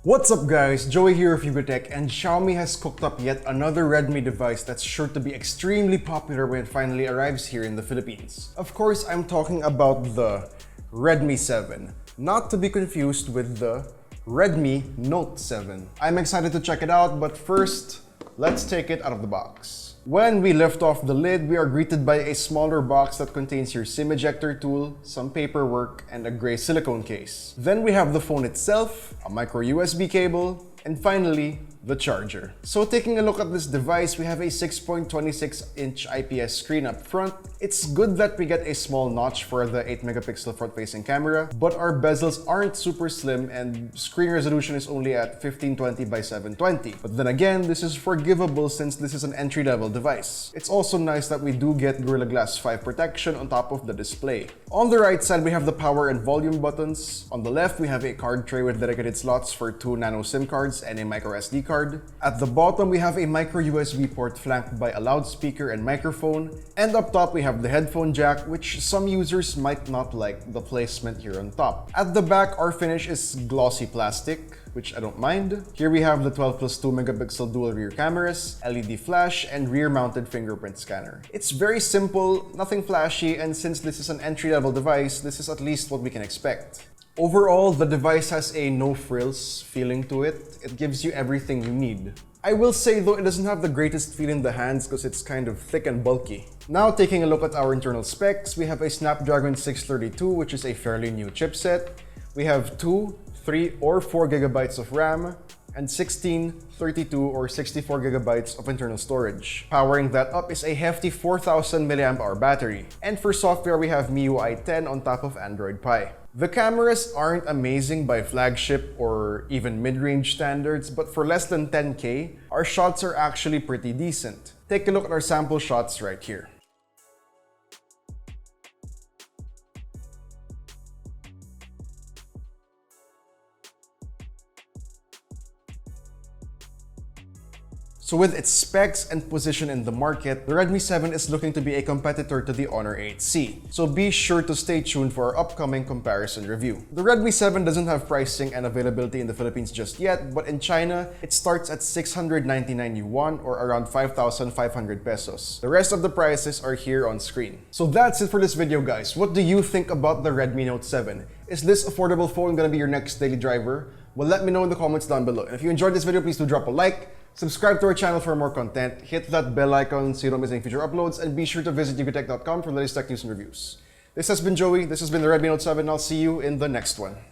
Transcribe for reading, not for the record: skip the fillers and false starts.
What's up guys, Joey here of YugaTech, and Xiaomi has cooked up yet another Redmi device that's sure to be extremely popular when it finally arrives here in the Philippines. Of course, I'm talking about the Redmi 7, not to be confused with the Redmi Note 7. I'm excited to check it out, but first, let's take it out of the box. When we lift off the lid, we are greeted by a smaller box that contains your SIM ejector tool, some paperwork, and a gray silicone case. Then we have the phone itself, a micro USB cable, and finally, the charger. So taking a look at this device, we have a 6.26-inch IPS screen up front. It's good that we get a small notch for the 8-megapixel front-facing camera, but our bezels aren't super slim and screen resolution is only at 1520 by 720. But then again, this is forgivable since this is an entry-level device. It's also nice that we do get Gorilla Glass 5 protection on top of the display. On the right side, we have the power and volume buttons. On the left, we have a card tray with dedicated slots for 2 nano SIM cards and a micro SD card. At the bottom, we have a micro USB port flanked by a loudspeaker and microphone. And up top, we have the headphone jack, which some users might not like the placement here on top. At the back, our finish is glossy plastic, which I don't mind. Here we have the 12+2 megapixel dual rear cameras, LED flash, and rear-mounted fingerprint scanner. It's very simple, nothing flashy, and since this is an entry-level device, this is at least what we can expect. Overall, the device has a no-frills feeling to it. It gives you everything you need. I will say though, it doesn't have the greatest feel in the hands because it's kind of thick and bulky. Now taking a look at our internal specs, we have a Snapdragon 632, which is a fairly new chipset. We have 2, 3, or 4 gigabytes of RAM, and 16, 32, or 64 gigabytes of internal storage. Powering that up is a hefty 4000 mAh battery. And for software, we have MIUI 10 on top of Android Pie. The cameras aren't amazing by flagship or even mid-range standards, but for less than 10K, our shots are actually pretty decent. Take a look at our sample shots right here. So with its specs and position in the market, the Redmi 7 is looking to be a competitor to the Honor 8C. So be sure to stay tuned for our upcoming comparison review. The Redmi 7 doesn't have pricing and availability in the Philippines just yet, but in China, it starts at 699 yuan or around 5,500 pesos. The rest of the prices are here on screen. So that's it for this video, guys. What do you think about the Redmi Note 7? Is this affordable phone gonna be your next daily driver? Well, let me know in the comments down below. And if you enjoyed this video, please do drop a like, subscribe to our channel for more content, hit that bell icon so you don't miss any future uploads, and be sure to visit YugaTech.com for the latest tech news and reviews. This has been Joey, this has been the Redmi Note 7, I'll see you in the next one.